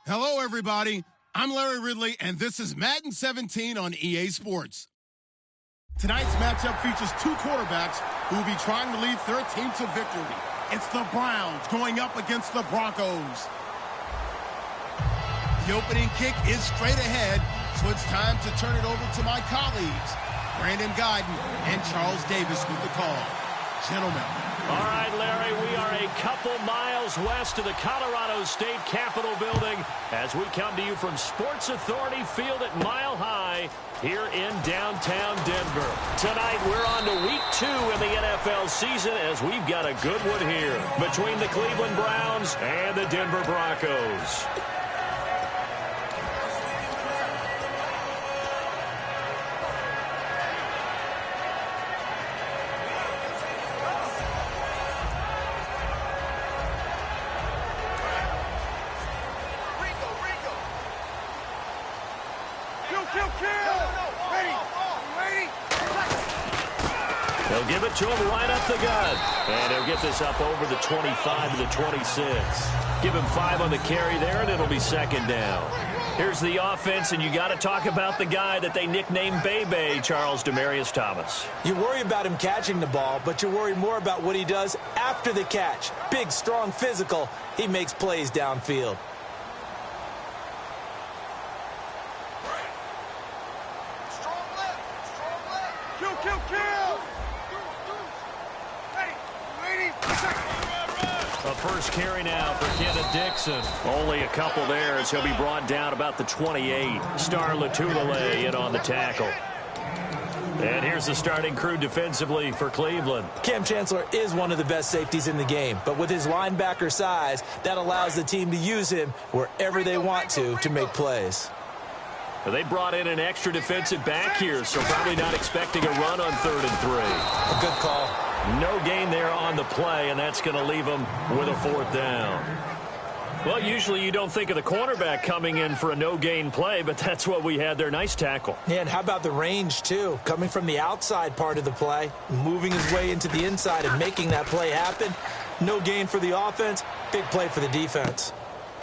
Hello, everybody. I'm Larry Ridley, and this is Madden 17 on EA Sports. Tonight's matchup features two quarterbacks who will be trying to lead their team to victory. It's the Browns going up against the Broncos. The opening kick is straight ahead, so it's time to turn it over to my colleagues, Brandon Guyton and Charles Davis with the call. Gentlemen. All right, Larry, we are a couple miles west of the Colorado State Capitol building as we come to you from Sports Authority Field at Mile High here in downtown Denver. Tonight, we're on to week 2 in the NFL season as we've got a good one here between the Cleveland Browns and the Denver Broncos. They'll give it to him right up the gut. And he'll get this up over the 25 to the 26. Give him 5 on the carry there, and it'll be second down. Here's the offense, and you got to talk about the guy that they nicknamed Bebe, Charles Demarius Thomas. You worry about him catching the ball, but you worry more about what he does after the catch. Big, strong, physical. He makes plays downfield. A first carry now for Kenneth Dixon. Only a couple there as he'll be brought down about the 28. Star Latulele in on the tackle. And here's the starting crew defensively for Cleveland. Cam Chancellor is one of the best safeties in the game, but with his linebacker size, that allows the team to use him wherever they want to make plays. They brought in an extra defensive back here, so probably not expecting a run on 3rd and 3. A good call. No gain there on the play, and that's going to leave them with a 4th down. Well, usually you don't think of the cornerback coming in for a no-gain play, but that's what we had there. Nice tackle. Yeah, and how about the range, too? Coming from the outside part of the play, moving his way into the inside and making that play happen. No gain for the offense, big play for the defense.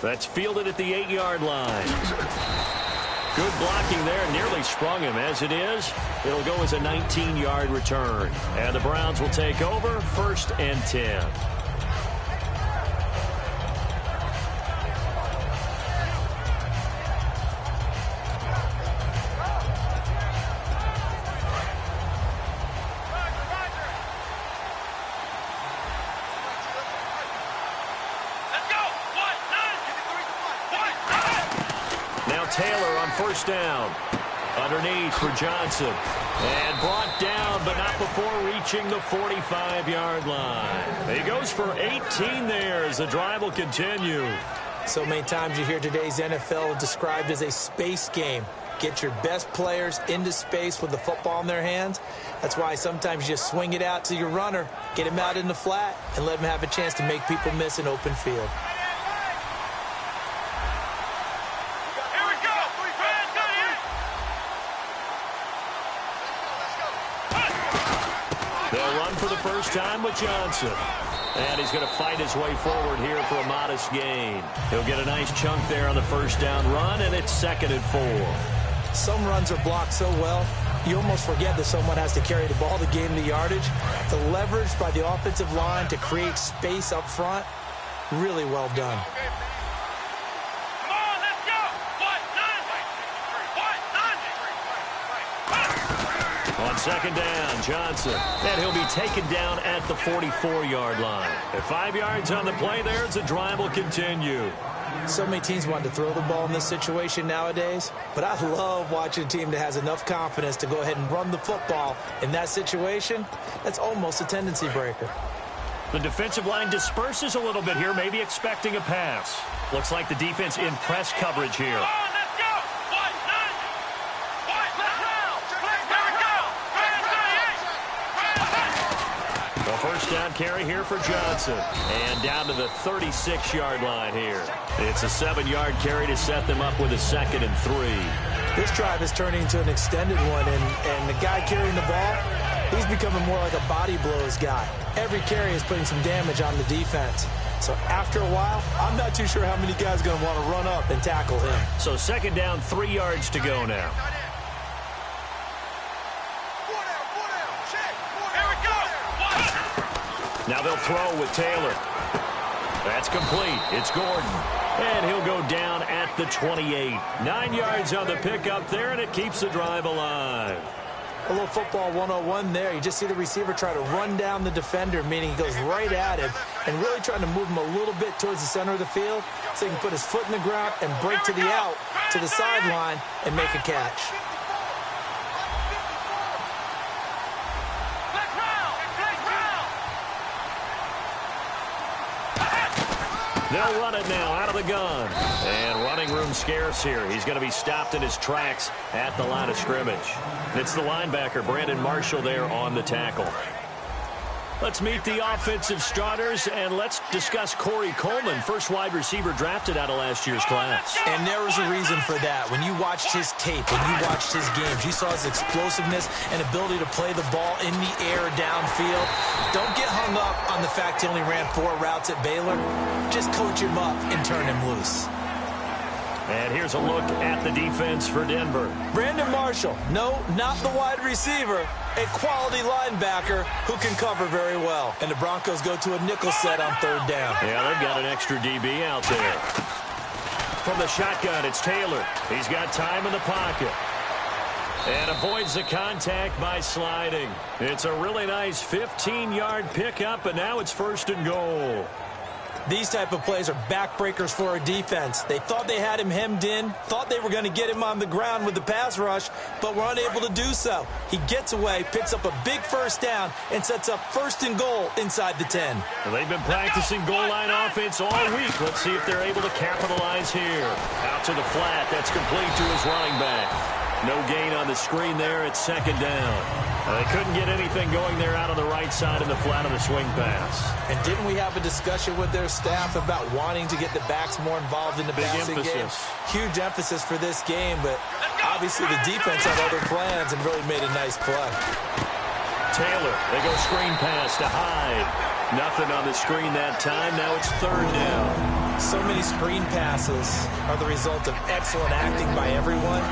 That's fielded at the 8-yard line. Good blocking there, nearly sprung him. As it is, it'll go as a 19-yard return. And the Browns will take over 1st and 10. Taylor on 1st down. Underneath for Johnson. And brought down, but not before reaching the 45-yard line. He goes for 18 there as the drive will continue. So many times you hear today's NFL described as a space game. Get your best players into space with the football in their hands. That's why sometimes you just swing it out to your runner, get him out in the flat, and let him have a chance to make people miss an open field. They'll run for the first time with Johnson. And he's going to fight his way forward here for a modest gain. He'll get a nice chunk there on the first down run, and it's 2nd and 4. Some runs are blocked so well, you almost forget that someone has to carry the ball to gain the yardage. The leverage by the offensive line to create space up front, really well done. On 2nd down, Johnson. And he'll be taken down at the 44-yard line. At 5 yards on the play there, the drive will continue. So many teams want to throw the ball in this situation nowadays, but I love watching a team that has enough confidence to go ahead and run the football. In that situation, that's almost a tendency breaker. The defensive line disperses a little bit here, maybe expecting a pass. Looks like the defense in press coverage here. First down carry here for Johnson. And down to the 36-yard line here. It's a 7-yard carry to set them up with a 2nd and 3. This drive is turning into an extended one, and the guy carrying the ball, he's becoming more like a body blows guy. Every carry is putting some damage on the defense. So after a while, I'm not too sure how many guys are going to want to run up and tackle him. So 2nd down, 3 yards to go now. Now they'll throw with Taylor. That's complete. It's Gordon. And he'll go down at the 28. 9 yards on the pickup there, and it keeps the drive alive. A little football 101 there. You just see the receiver try to run down the defender, meaning he goes right at him and really trying to move him a little bit towards the center of the field so he can put his foot in the ground and break to the out, to the sideline, and make a catch. They'll run it now out of the gun. And running room scarce here. He's going to be stopped in his tracks at the line of scrimmage. It's the linebacker, Brandon Marshall, there on the tackle. Let's meet the offensive starters, and let's discuss Corey Coleman, first wide receiver drafted out of last year's class. And there was a reason for that. When you watched his tape, when you watched his games, you saw his explosiveness and ability to play the ball in the air downfield. Don't get hung up on the fact he only ran 4 routes at Baylor. Just coach him up and turn him loose. And here's a look at the defense for Denver. Brandon Marshall, no, not the wide receiver, a quality linebacker who can cover very well. And the Broncos go to a nickel set on 3rd down. Yeah, they've got an extra DB out there. From the shotgun, it's Taylor. He's got time in the pocket. And avoids the contact by sliding. It's a really nice 15-yard pickup, and now it's 1st and goal. These type of plays are backbreakers for a defense. They thought they had him hemmed in, thought they were going to get him on the ground with the pass rush, but were unable to do so. He gets away, picks up a big 1st down, and sets up 1st and goal inside the 10. Well, they've been practicing goal line offense all week. Let's see if they're able to capitalize here. Out to the flat. That's complete to his running back. No gain on the screen there. It's 2nd down. They couldn't get anything going there out on the right side in the flat of the swing pass. And didn't we have a discussion with their staff about wanting to get the backs more involved in the passing game? Huge emphasis for this game, but obviously the defense had other plans and really made a nice play. Taylor, they go screen pass to Hyde. Nothing on the screen that time. Now it's 3rd down. So many screen passes are the result of excellent acting by everyone.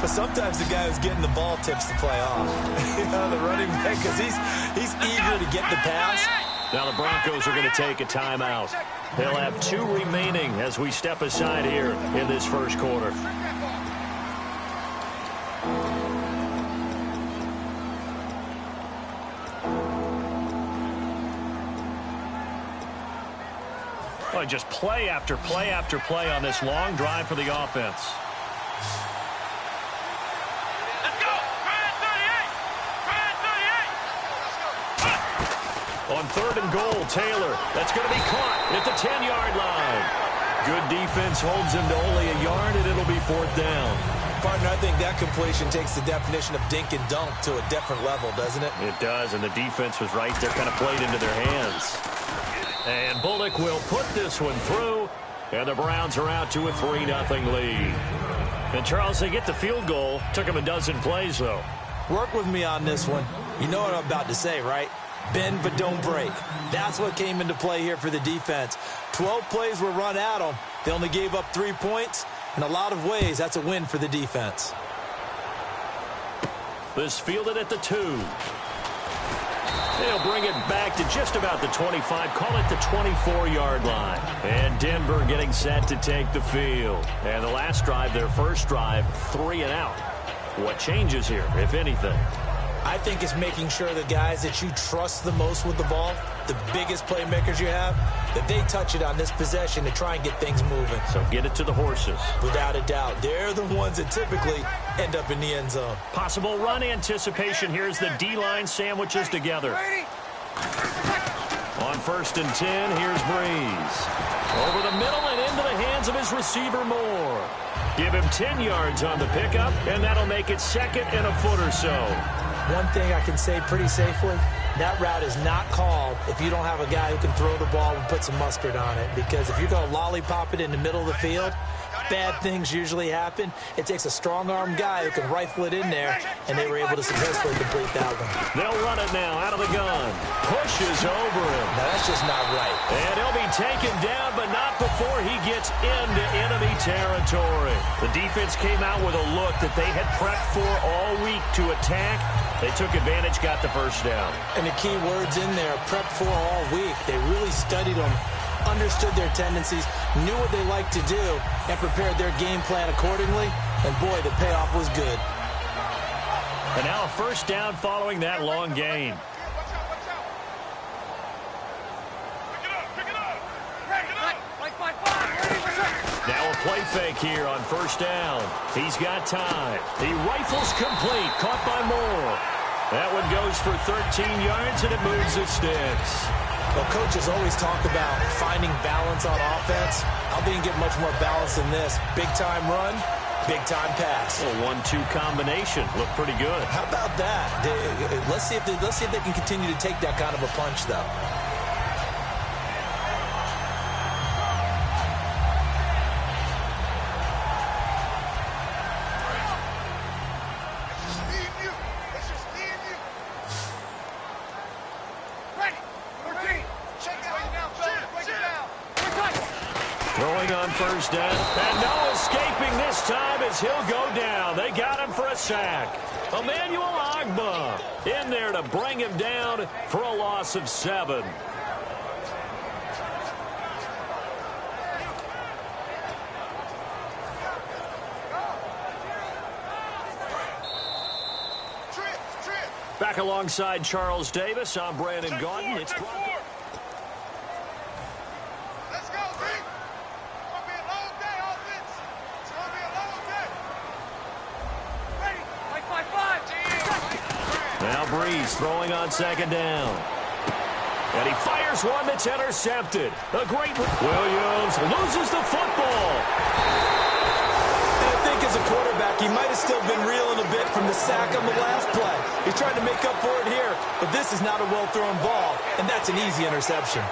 But sometimes the guy who's getting the ball tips the play off. You know, the running back, because he's eager to get the pass. Now the Broncos are going to take a timeout. They'll have 2 remaining as we step aside here in this 1st quarter. Well, just play after play after play on this long drive for the offense. On 3rd and goal, Taylor. That's going to be caught at the 10-yard line. Good defense holds him to only a yard, and it'll be 4th down. Partner, I think that completion takes the definition of dink and dunk to a different level, doesn't it? It does, and the defense was right there, kind of played into their hands. And Bullock will put this one through, and the Browns are out to a 3-0 lead. And, Charles, they get the field goal. Took them a dozen plays, though. Work with me on this one. You know what I'm about to say, right? Bend but don't break. That's what came into play here for the defense. 12 plays were run at them. They only gave up 3 points. In a lot of ways, that's a win for the defense. This fielded at the 2. They'll bring it back to just about the 25. Call it the 24-yard line. And Denver getting set to take the field. And the last drive, their first drive, 3 and out. What changes here, if anything? I think it's making sure the guys that you trust the most with the ball, the biggest playmakers you have, that they touch it on this possession to try and get things moving. So get it to the horses. Without a doubt. They're the ones that typically end up in the end zone. Possible run anticipation. Here's the D-line sandwiches together. On 1st and 10, here's Breeze. Over the middle and into the hands of his receiver, Moore. Give him 10 yards on the pickup, and that'll make it 2nd and a foot or so. One thing I can say pretty safely, that route is not called if you don't have a guy who can throw the ball and put some mustard on it. Because if you're going to lollipop it in the middle of the field, bad things usually happen. It takes a strong-armed guy who can rifle it in there, and they were able to successfully complete that one. They'll run it now out of the gun. Pushes over him. Now, that's just not right. And he'll be taken down, but not before he gets into enemy territory. The defense came out with a look that they had prepped for all week to attack. They took advantage, got the first down. And the key words in there, prepped for all week. They really studied them, understood their tendencies, knew what they liked to do, and prepared their game plan accordingly. And, boy, the payoff was good. And now a first down following that long gain. Now a play fake here on first down. He's got time. He rifles complete. Caught by Moore. That one goes for 13 yards, and it moves the sticks. Well, coaches always talk about finding balance on offense. How they can get much more balance than this? Big-time run, big-time pass. A 1-2 combination. Looked pretty good. How about that? Let's see if they can continue to take that kind of a punch, though. Throwing on first down. And no escaping this time as he'll go down. They got him for a sack. Emmanuel Ogbah in there to bring him down for a loss of 7. Back alongside Charles Davis, I'm Brandon Gaudin. It's Broncos. Now Breeze throwing on second down. And he fires one that's intercepted. A great... Williams loses the football. And I think as a quarterback, he might have still been reeling a bit from the sack on the last play. He's trying to make up for it here, but this is not a well-thrown ball, and that's an easy interception.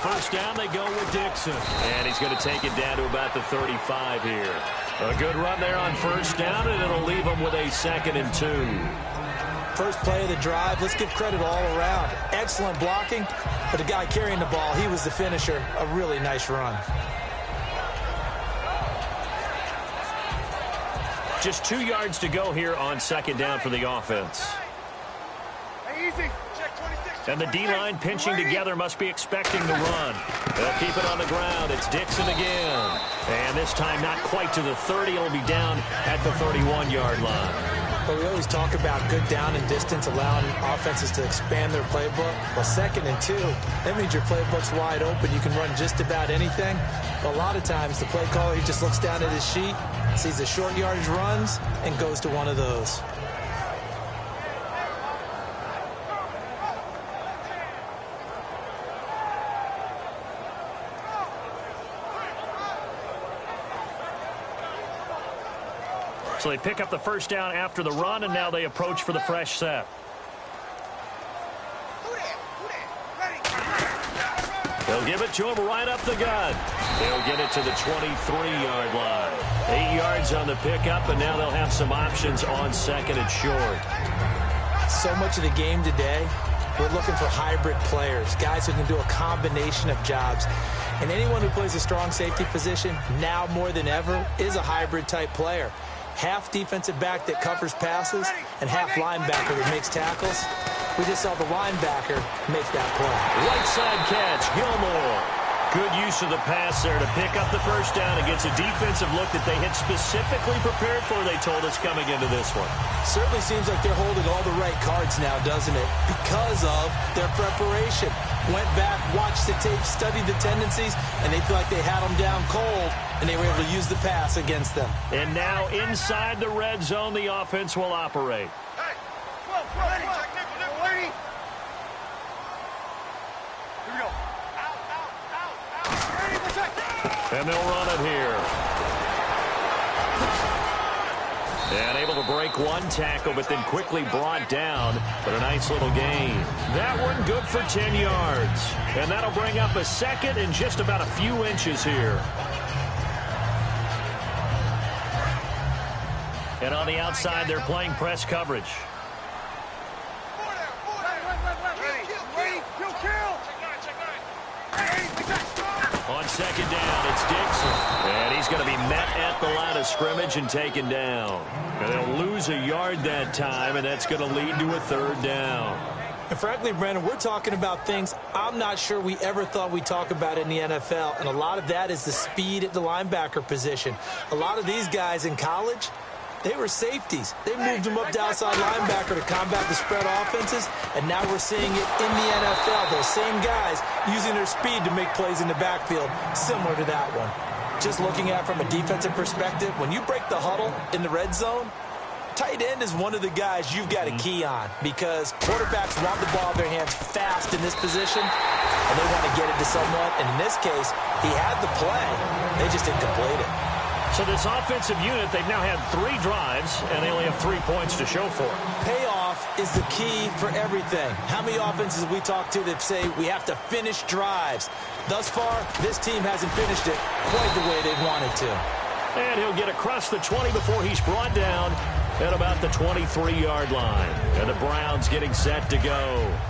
First down, they go with Dixon. And he's going to take it down to about the 35 here. A good run there on first down, and it'll leave him with a 2nd and 2. First play of the drive, let's give credit all around. Excellent blocking, but the guy carrying the ball, he was the finisher. A really nice run. Just 2 yards to go here on second down for the offense. Easy. And the D-line pinching together must be expecting the run. They'll keep it on the ground. It's Dixon again. And this time not quite to the 30. It'll be down at the 31-yard line. But we always talk about good down and distance, allowing offenses to expand their playbook. Well, 2nd and 2, that means your playbook's wide open. You can run just about anything. But a lot of times, the play caller, he just looks down at his sheet, sees the short yardage runs, and goes to one of those. So they pick up the first down after the run, and now they approach for the fresh set. They'll give it to him right up the gut. They'll get it to the 23-yard line. 8 yards on the pickup, and now they'll have some options on 2nd and short. So much of the game today, we're looking for hybrid players, guys who can do a combination of jobs. And anyone who plays a strong safety position, now more than ever, is a hybrid-type player. Half defensive back that covers passes and half linebacker that makes tackles. We just saw the linebacker make that play. Right side catch, Gilmore. Good use of the pass there to pick up the first down. It gets a defensive look that they had specifically prepared for, they told us, coming into this one. Certainly seems like they're holding all the right cards now, doesn't it? Because of their preparation. Went back, watched the tape, studied the tendencies, and they feel like they had them down cold, and they were able to use the pass against them. And now inside the red zone, the offense will operate. Hey, ready, technical, ready. Here we go. Out. Ready, protect. And they'll run it here. And able to break one tackle, but then quickly brought down. But a nice little gain. That one good for 10 yards. And that'll bring up a 2nd and just about a few inches here. And on the outside, they're playing press coverage. On 2nd down, it's Dixon. And he's going to be met at the line of scrimmage and taken down. And they'll lose a yard that time, and that's going to lead to a 3rd down. And frankly, Brandon, we're talking about things I'm not sure we ever thought we'd talk about in the NFL. And a lot of that is the speed at the linebacker position. A lot of these guys in college, they were safeties. They moved them up to outside linebacker to combat the spread offenses, and now we're seeing it in the NFL. Those same guys using their speed to make plays in the backfield, similar to that one. Just looking at it from a defensive perspective, when you break the huddle in the red zone, tight end is one of the guys you've got to key on because quarterbacks want the ball in their hands fast in this position, and they want to get it to someone. And in this case, he had the play. They just didn't complete it. So this offensive unit, they've now had 3 drives, and they only have 3 points to show for it. Payoff is the key for everything. How many offenses have we talked to that say we have to finish drives? Thus far, this team hasn't finished it quite the way they wanted to. And he'll get across the 20 before he's brought down at about the 23-yard line. And the Browns getting set to go.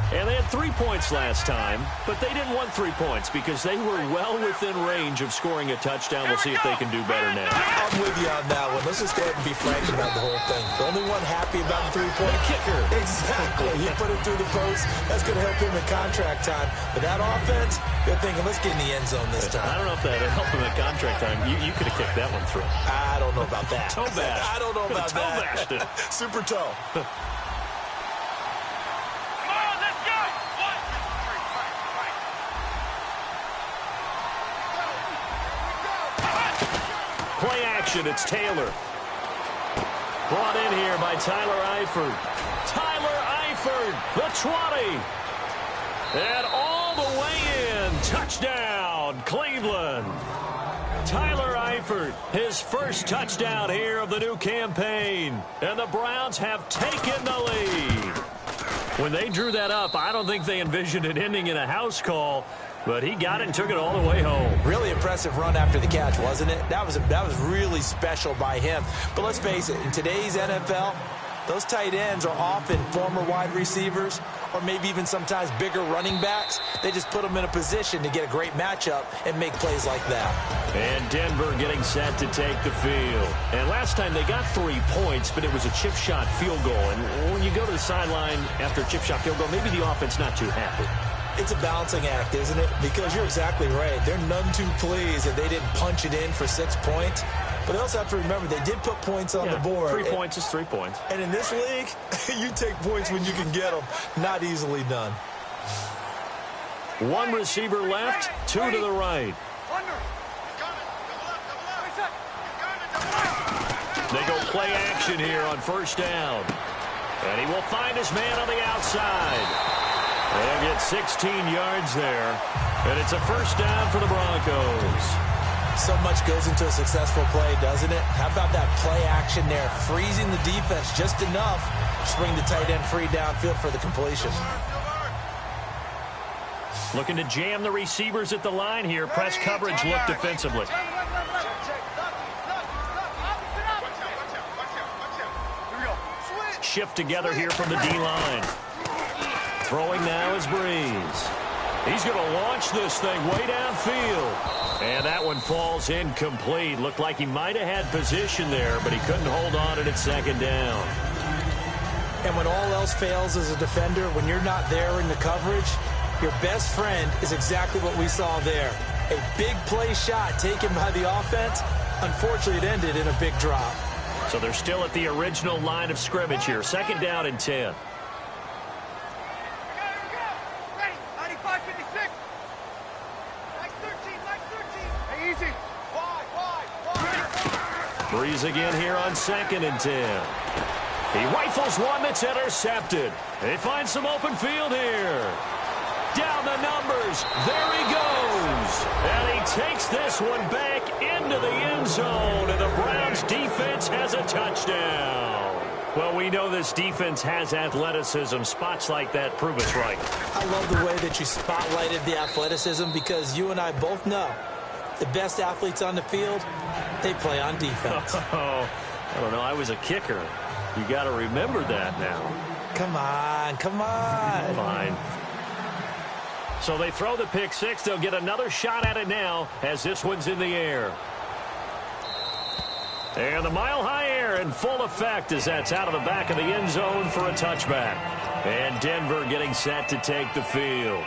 And they had 3 points last time, but they didn't want 3 points because they were well within range of scoring a touchdown. We'll see if they can do better now. I'm with you on that one. Let's just go ahead and be frank about the whole thing. The only one happy about the 3-point kicker. Exactly. You put it through the post. That's going to help him in contract time. But that offense, they're thinking, let's get in the end zone this time. I don't know if that helped him in contract time. You could have kicked that one through. I don't know about that. Toe bash. I don't know about that. Super toe. Play action, it's Taylor. Brought in here by Tyler Eifert. Tyler Eifert, the 20. And all the way in. Touchdown, Cleveland. Tyler Eifert, his first touchdown here of the new campaign. And the Browns have taken the lead. When they drew that up, I don't think they envisioned it ending in a house call. But he got it and took it all the way home. Really impressive run after the catch, wasn't it? That was really special by him. But let's face it, in today's NFL, those tight ends are often former wide receivers or maybe even sometimes bigger running backs. They just put them in a position to get a great matchup and make plays like that. And Denver getting set to take the field. And last time they got 3 points, but it was a chip shot field goal. And when you go to the sideline after a chip shot field goal, maybe the offense not too happy. It's a balancing act, isn't it? Because you're exactly right. They're none too pleased that they didn't punch it in for 6 points. But they also have to remember they did put points on the board. 3 points is 3 points. And in this league, you take points when you can get them. Not easily done. One receiver left, two to the right. They go play action here on first down. And he will find his man on the outside. They'll get 16 yards there. And it's a first down for the Broncos. So much goes into a successful play, doesn't it? How about that play action there? Freezing the defense just enough to bring the tight end free downfield for the completion. Looking to jam the receivers at the line here. Press coverage look defensively. Shift together here from the D-line. Throwing now is Breeze. He's going to launch this thing way downfield. And that one falls incomplete. Looked like he might have had position there, but he couldn't hold on at second down. And when all else fails as a defender, when you're not there in the coverage, your best friend is exactly what we saw there. A big play shot taken by the offense. Unfortunately, it ended in a big drop. So they're still at the original line of scrimmage here. Second down and 10. Breeze again here on second and 10. He rifles one that's intercepted. They find some open field here. Down the numbers. There he goes. And he takes this one back into the end zone. And the Browns defense has a touchdown. Well, we know this defense has athleticism. Spots like that prove us right. I love the way that you spotlighted the athleticism because you and I both know the best athletes on the field, they play on defense. Oh, I don't know. I was a kicker. You got to remember that now. Come on, come on. Fine. So they throw the pick six. They'll get another shot at it now as this one's in the air. And the mile-high air in full effect as that's out of the back of the end zone for a touchback. And Denver getting set to take the field.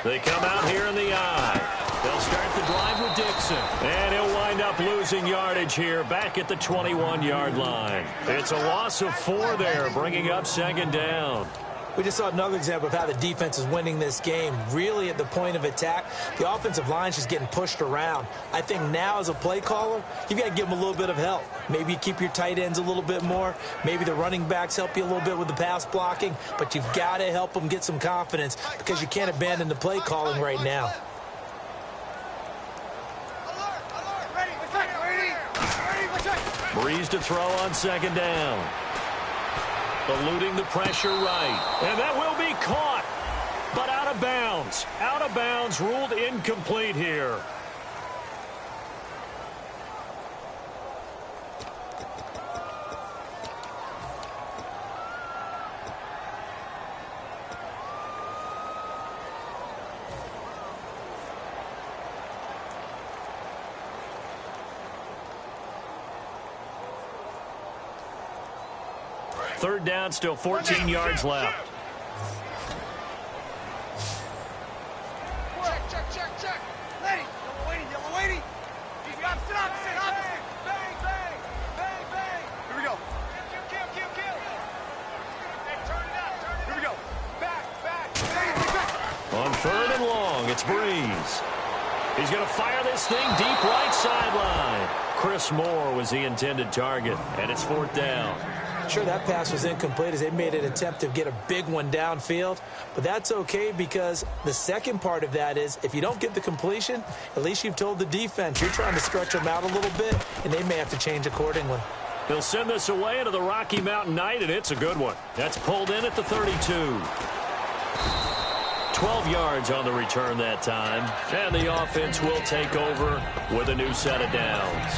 They come out here in the eye. They'll start the drive with Dixon. And he'll wind up losing yardage here back at the 21-yard line. It's a loss of 4 there, bringing up second down. We just saw another example of how the defense is winning this game. Really at the point of attack, the offensive line's just getting pushed around. I think now as a play caller, you've got to give them a little bit of help. Maybe you keep your tight ends a little bit more. Maybe the running backs help you a little bit with the pass blocking. But you've got to help them get some confidence because you can't abandon the play calling right now. Breeze to throw on second down. Eluding the pressure right. And that will be caught. But out of bounds. Out of bounds, ruled incomplete here. Third down, still 14 yards left. Check. Ready. Yellow waiting. Stop. Bang. Here we go. Kill. Hey, turn it out. Here we go. Back. On third and long, it's Breeze. He's going to fire this thing deep right sideline. Chris Moore was the intended target, and it's fourth down. Sure, that pass was incomplete as they made an attempt to get a big one downfield, but that's okay because the second part of that is if you don't get the completion, at least you've told the defense you're trying to stretch them out a little bit, and they may have to change accordingly. They'll send this away into the Rocky Mountain night, and it's a good one. That's pulled in at the 32. 12 yards on the return that time, and the offense will take over with a new set of downs.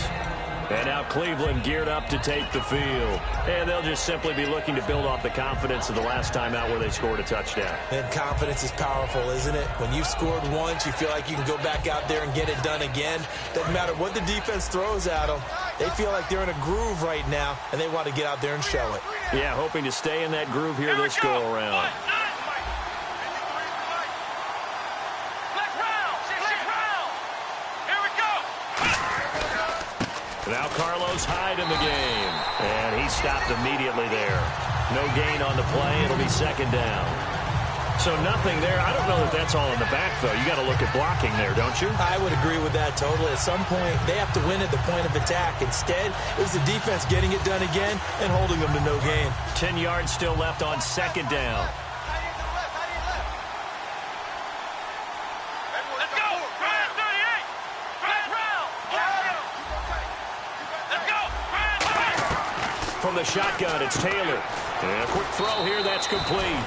And now Cleveland geared up to take the field. And they'll just simply be looking to build off the confidence of the last time out where they scored a touchdown. And confidence is powerful, isn't it? When you've scored once, you feel like you can go back out there and get it done again. Doesn't matter what the defense throws at them. They feel like they're in a groove right now, and they want to get out there and show it. Yeah, hoping to stay in that groove here this go-around. Now Carlos Hyde in the game. And he stopped immediately there. No gain on the play. It'll be second down. So nothing there. I don't know that that's all in the back, though. You got to look at blocking there, don't you? I would agree with that totally. At some point, they have to win at the point of attack. Instead, it was the defense getting it done again and holding them to no gain. 10 yards still left on second down. From the shotgun, it's Taylor. And a quick throw here, that's complete.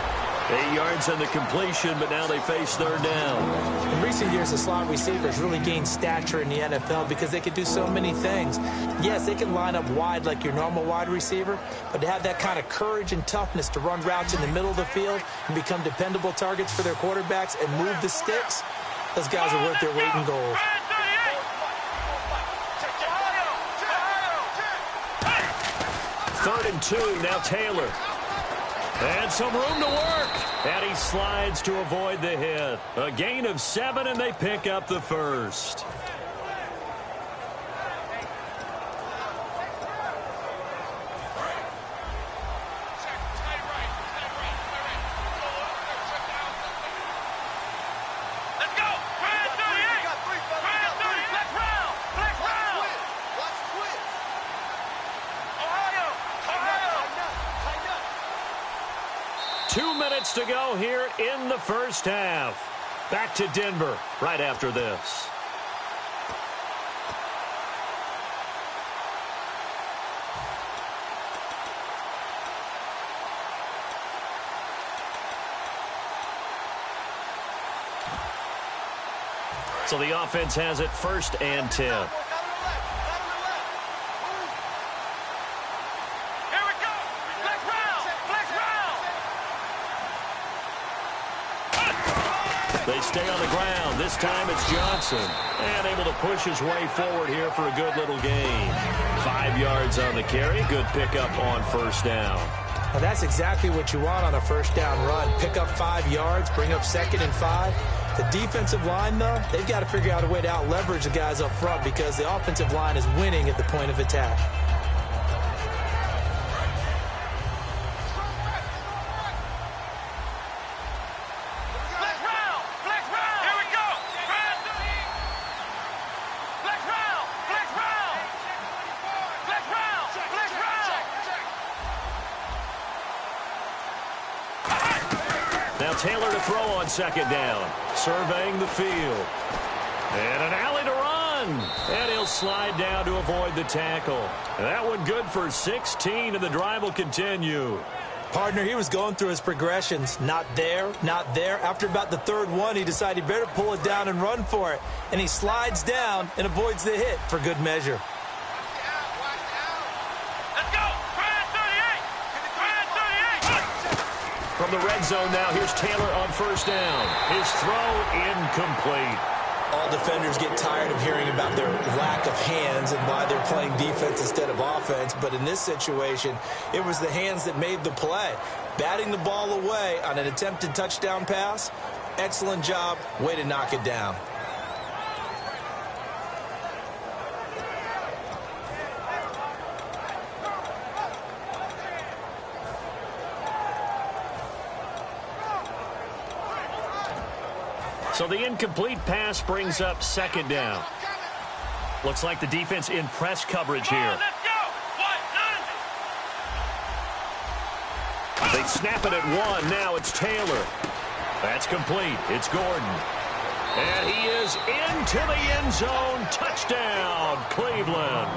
8 yards on the completion, but now they face third down. In recent years, the slot receivers really gained stature in the NFL because they could do so many things. Yes, they can line up wide like your normal wide receiver, but to have that kind of courage and toughness to run routes in the middle of the field and become dependable targets for their quarterbacks and move the sticks, those guys are worth their weight in gold. Third and 2, now Taylor. And some room to work. And he slides to avoid the hit. A gain of 7, and they pick up the first. To go here in the first half. Back to Denver right after this. So the offense has it first and 10. They stay on the ground. This time it's Johnson. And able to push his way forward here for a good little gain. 5 yards on the carry. Good pickup on first down. Well, that's exactly what you want on a first down run. Pick up 5 yards, bring up second and 5. The defensive line, though, they've got to figure out a way to out-leverage the guys up front because the offensive line is winning at the point of attack. Taylor to throw on second down. Surveying the field. And an alley to run. And he'll slide down to avoid the tackle. And that one good for 16, and the drive will continue. Partner, he was going through his progressions. Not there, not there. After about the third one, he decided he better pull it down and run for it. And he slides down and avoids the hit for good measure. From the red zone now, here's Taylor on first down. His throw incomplete. All defenders get tired of hearing about their lack of hands and why they're playing defense instead of offense. But in this situation, it was the hands that made the play. Batting the ball away on an attempted touchdown pass. Excellent job. Way to knock it down. So the incomplete pass brings up second down. Looks like the defense in press coverage here. They snap it at 1. Now it's Taylor. That's complete. It's Gordon. And he is into the end zone. Touchdown, Cleveland.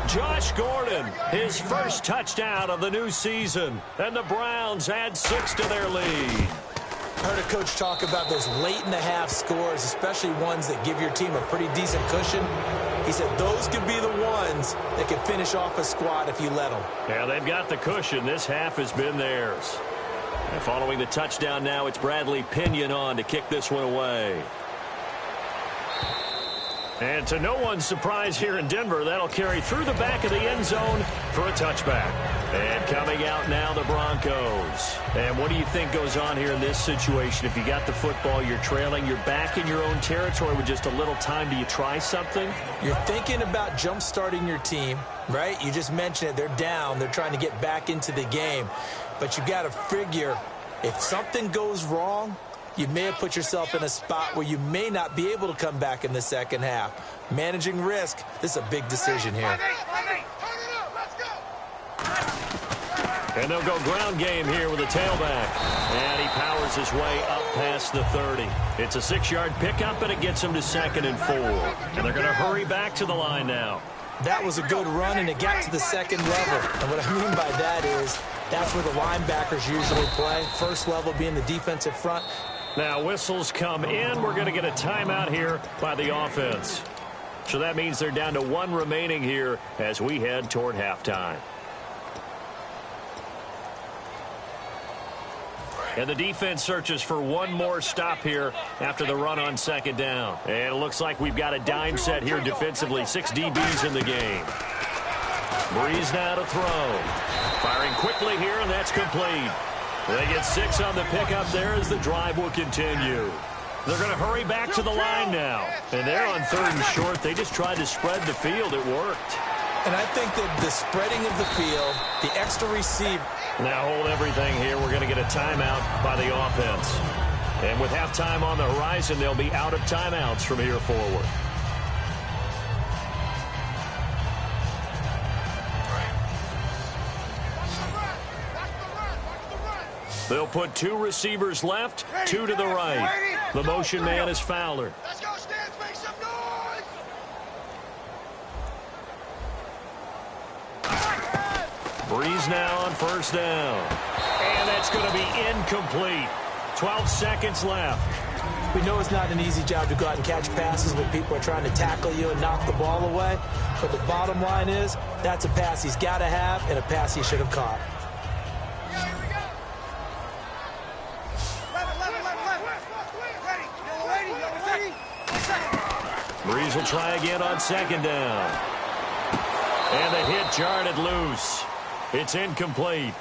Josh Gordon, his first touchdown of the new season. And the Browns add 6 to their lead. I heard a coach talk about those late-in-the-half scores, especially ones that give your team a pretty decent cushion. He said those could be the ones that can finish off a squad if you let them. Yeah, they've got the cushion. This half has been theirs. And following the touchdown now, it's Bradley Pinion on to kick this one away. And to no one's surprise here in Denver, that'll carry through the back of the end zone for a touchback. And coming out now, the Broncos. And what do you think goes on here in this situation? If you got the football, you're trailing, you're back in your own territory with just a little time. Do you try something? You're thinking about jump-starting your team, right? You just mentioned it. They're down. They're trying to get back into the game. But you got to figure, if something goes wrong, you may have put yourself in a spot where you may not be able to come back in the second half. Managing risk, this is a big decision here. And they'll go ground game here with a tailback. And he powers his way up past the 30. It's a 6-yard pickup, and it gets him to 2nd and 4. And they're going to hurry back to the line now. That was a good run, and it got to the second level. And what I mean by that is that's where the linebackers usually play. First level being the defensive front. Now whistles come in. We're going to get a timeout here by the offense. So that means they're down to 1 remaining here as we head toward halftime. And the defense searches for one more stop here after the run on 2nd down. And it looks like we've got a dime set here defensively. 6 DBs in the game. Breeze now to throw. Firing quickly here, and that's complete. They get 6 on the pickup there as the drive will continue. They're going to hurry back to the line now. And they're on 3rd and short. They just tried to spread the field. It worked. And I think that the spreading of the field, the extra receiver. Now hold everything here. We're going to get a timeout by the offense. And with halftime on the horizon, they'll be out of timeouts from here forward. They'll put 2 receivers left, 2 to the right. The motion man is Fowler. Let's go, Stans, make some noise! Breeze now on 1st down. And that's going to be incomplete. 12 seconds left. We know it's not an easy job to go out and catch passes when people are trying to tackle you and knock the ball away. But the bottom line is, that's a pass he's got to have and a pass he should have caught. Breeze will try again on 2nd down. And the hit jarred loose. It's incomplete.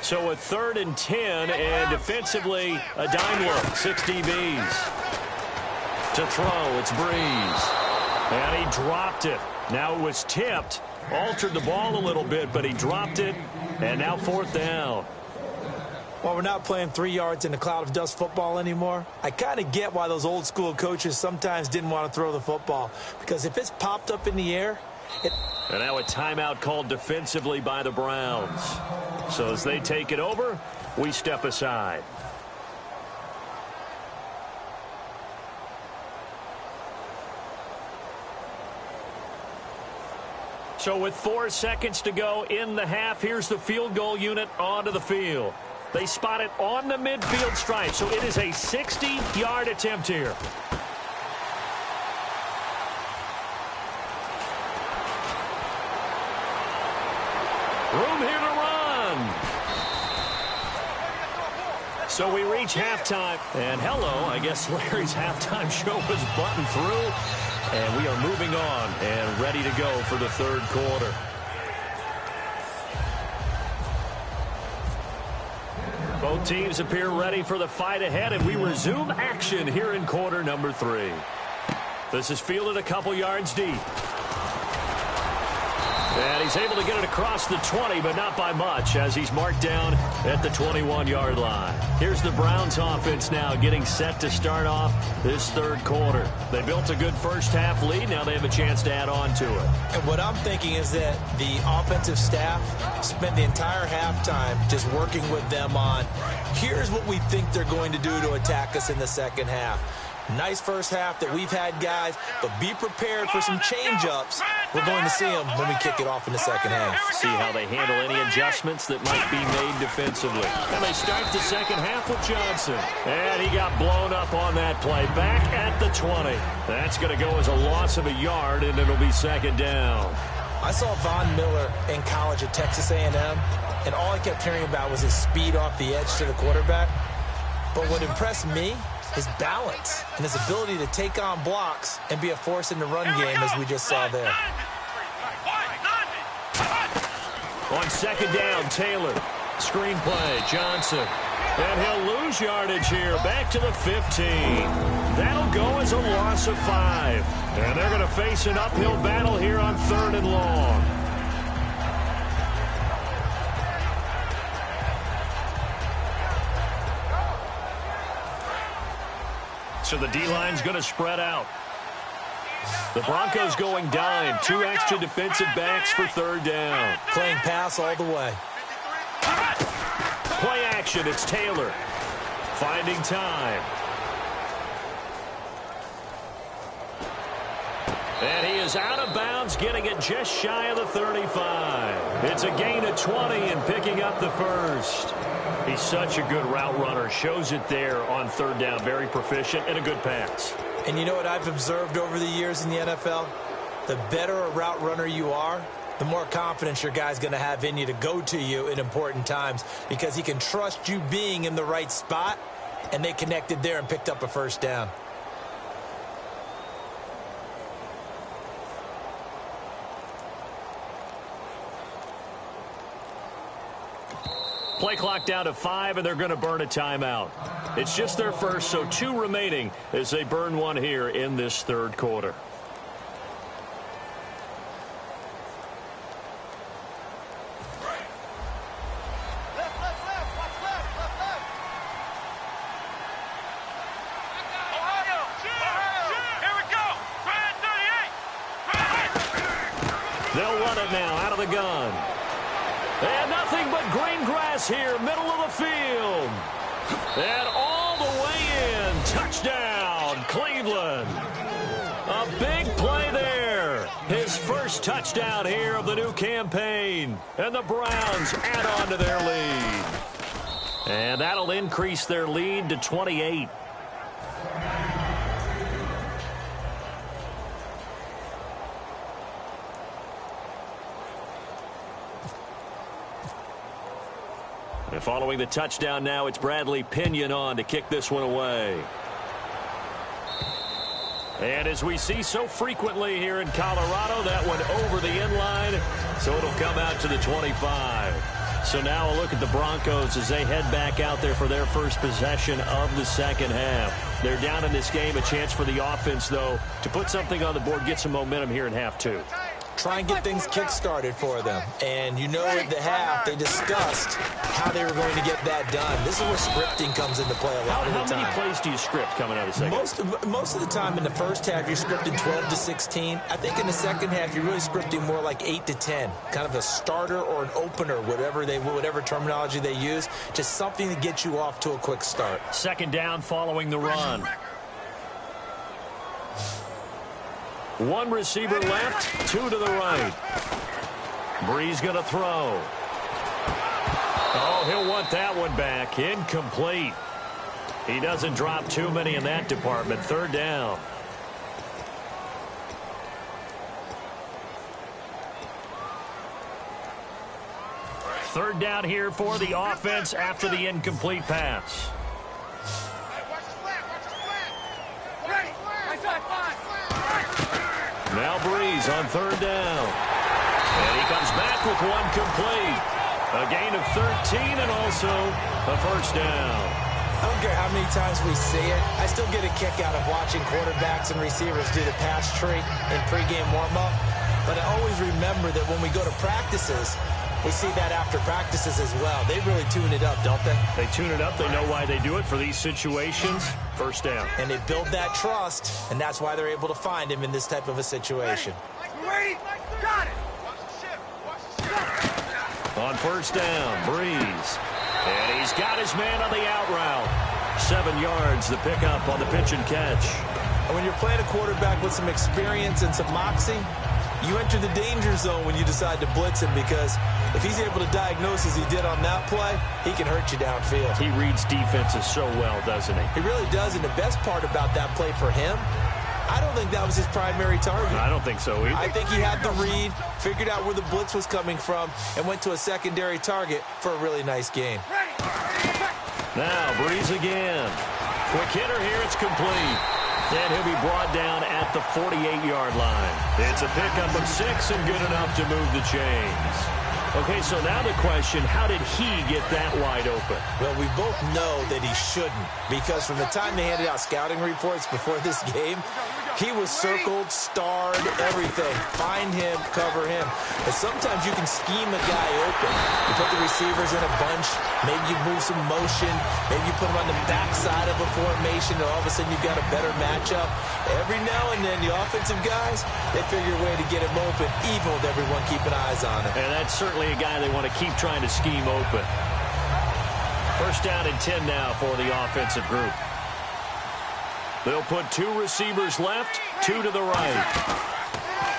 So a 3rd and 10, and defensively a dime look. 6 DBs. To throw, it's Breeze. And he dropped it. Now it was tipped. Altered the ball a little bit, but he dropped it. And now 4th down. Well, we're not playing 3 yards in a cloud of dust football anymore. I kind of get why those old school coaches sometimes didn't want to throw the football. Because if it's popped up in the air, And now a timeout called defensively by the Browns. So as they take it over, we step aside. So with 4 seconds to go in the half, here's the field goal unit onto the field. They spot it on the midfield stripe, so it is a 60-yard attempt here. Room here to run. So we reach halftime. And hello, I guess Larry's halftime show was buttoned through. And we are moving on and ready to go for the 3rd quarter. Both teams appear ready for the fight ahead, and we resume action here in quarter number 3. This is fielded a couple yards deep. And he's able to get it across the 20, but not by much, as he's marked down at the 21-yard line. Here's the Browns offense now getting set to start off this third quarter. They built a good first-half lead. Now they have a chance to add on to it. And what I'm thinking is that the offensive staff spent the entire halftime just working with them on, here's what we think they're going to do to attack us in the second half. Nice first half that we've had, guys, but be prepared for some change-ups. We're going to see them when we kick it off in the second half. See how they handle any adjustments that might be made defensively. And they start the second half with Johnson. And he got blown up on that play. Back at the 20. That's going to go as a loss of a yard, and it'll be second down. I saw Von Miller in college at Texas A&M, and all I kept hearing about was his speed off the edge to the quarterback. But what impressed me, his balance and his ability to take on blocks and be a force in the run game, as we just saw there. On second down, Taylor. Screen play, Johnson. And he'll lose yardage here, back to the 15. That'll go as a loss of 5. And they're going to face an uphill battle here on 3rd and long. So the D-line's going to spread out. The Broncos going dime. 2 extra defensive backs for 3rd down. Playing pass all the way. Play action. It's Taylor. Finding time. And he is out of bounds, getting it just shy of the 35. It's a gain of 20 and picking up the first. He's such a good route runner. Shows it there on 3rd down. Very proficient and a good pass. And you know what I've observed over the years in the NFL? The better a route runner you are, the more confidence your guy's going to have in you to go to you in important times, because he can trust you being in the right spot, and they connected there and picked up a first down. Play clock down to 5, and they're going to burn a timeout. It's just their first, so 2 remaining as they burn one here in this third quarter. They'll run it now out of the gun. And nothing but green grass here, middle of the field. And all the way in. Touchdown, Cleveland. A big play there. His first touchdown here of the new campaign. And the Browns add on to their lead. And that'll increase their lead to 28. And following the touchdown now, it's Bradley Pinion on to kick this one away. And as we see so frequently here in Colorado, that one over the end line, so it'll come out to the 25. So now a look at the Broncos as they head back out there for their first possession of the second half. They're down in this game. A chance for the offense, though, to put something on the board, get some momentum here in half 2. Try and get things kick-started for them. And you know at the half, they discussed how they were going to get that done. This is where scripting comes into play a lot of the time. How many plays do you script coming out of the second? Most of the time in the first half, you're scripting 12 to 16. I think in the second half, you're really scripting more like 8 to 10. Kind of a starter or an opener, whatever terminology they use. Just something to get you off to a quick start. Second down following the run. 1 receiver left, 2 to the right. Breeze going to throw. Oh, he'll want that one back. Incomplete. He doesn't drop too many in that department. 3rd down. Third down here for the offense after the incomplete pass. Now Breeze on 3rd down. And he comes back with 1 complete. A gain of 13 and also a first down. I don't care how many times we see it. I still get a kick out of watching quarterbacks and receivers do the pass tree in pregame warm-up. But I always remember that when we go to practices, we see that after practices as well. They really tune it up, don't they? They tune it up. They know why they do it for these situations. First down. And they build that trust, and that's why they're able to find him in this type of a situation. Ready? Got it. On first down, Breeze. And he's got his man on the out route. 7 yards, the pickup on the pitch and catch. And when you're playing a quarterback with some experience and some moxie, you enter the danger zone when you decide to blitz him, because if he's able to diagnose as he did on that play, he can hurt you downfield. He reads defenses so well, doesn't he? He really does, and the best part about that play for him, I don't think that was his primary target. I don't think so either. I think he had the read, figured out where the blitz was coming from, and went to a secondary target for a really nice gain. Now, Breeze again. Quick hitter here, it's complete. And he'll be brought down at the 48-yard line. It's a pickup of 6 and good enough to move the chains. Okay, so now the question, how did he get that wide open? Well, we both know that he shouldn't, because from the time they handed out scouting reports before this game, he was circled, starred, everything. Find him, cover him. But sometimes you can scheme a guy open. You put the receivers in a bunch. Maybe you move some motion. Maybe you put them on the backside of a formation, and all of a sudden you've got a better matchup. Every now and then, the offensive guys, they figure a way to get him open, even with everyone keeping eyes on him. And that's certainly a guy they want to keep trying to scheme open. First down and 10 now for the offensive group. They'll put 2 receivers left, 2 to the right.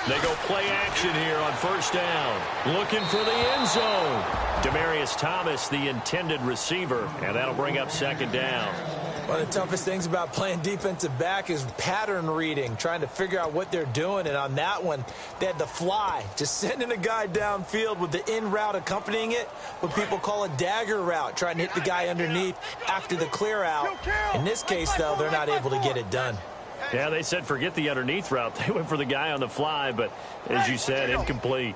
They go play action here on first down. Looking for the end zone. Demaryius Thomas, the intended receiver, and that'll bring up second down. One of the toughest things about playing defensive back is pattern reading, trying to figure out what they're doing. And on that one, they had the fly, just sending a guy downfield with the in route accompanying it, what people call a dagger route, trying to hit the guy underneath after the clear out. In this case, though, they're not able to get it done. Yeah, they said forget the underneath route. They went for the guy on the fly, but as you said, incomplete.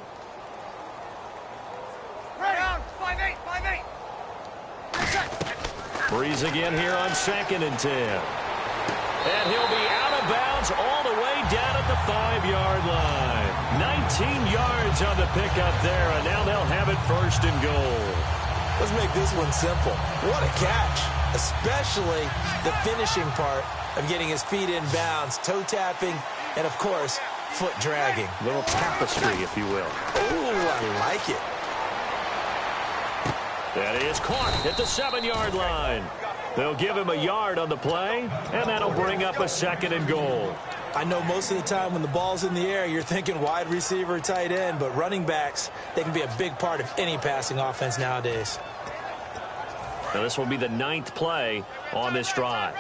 Breeze again here on second and 10. And he'll be out of bounds all the way down at the 5-yard line. 19 yards on the pickup there, and now they'll have it first and goal. Let's make this one simple. What a catch, especially the finishing part of getting his feet in bounds, toe tapping, and, of course, foot dragging. Little tapestry, if you will. Oh, I like it. That is caught at the 7-yard line. They'll give him a yard on the play, and that'll bring up a second and goal. I know most of the time when the ball's in the air, you're thinking wide receiver, tight end, but running backs, they can be a big part of any passing offense nowadays. Now this will be the 9th play on this drive.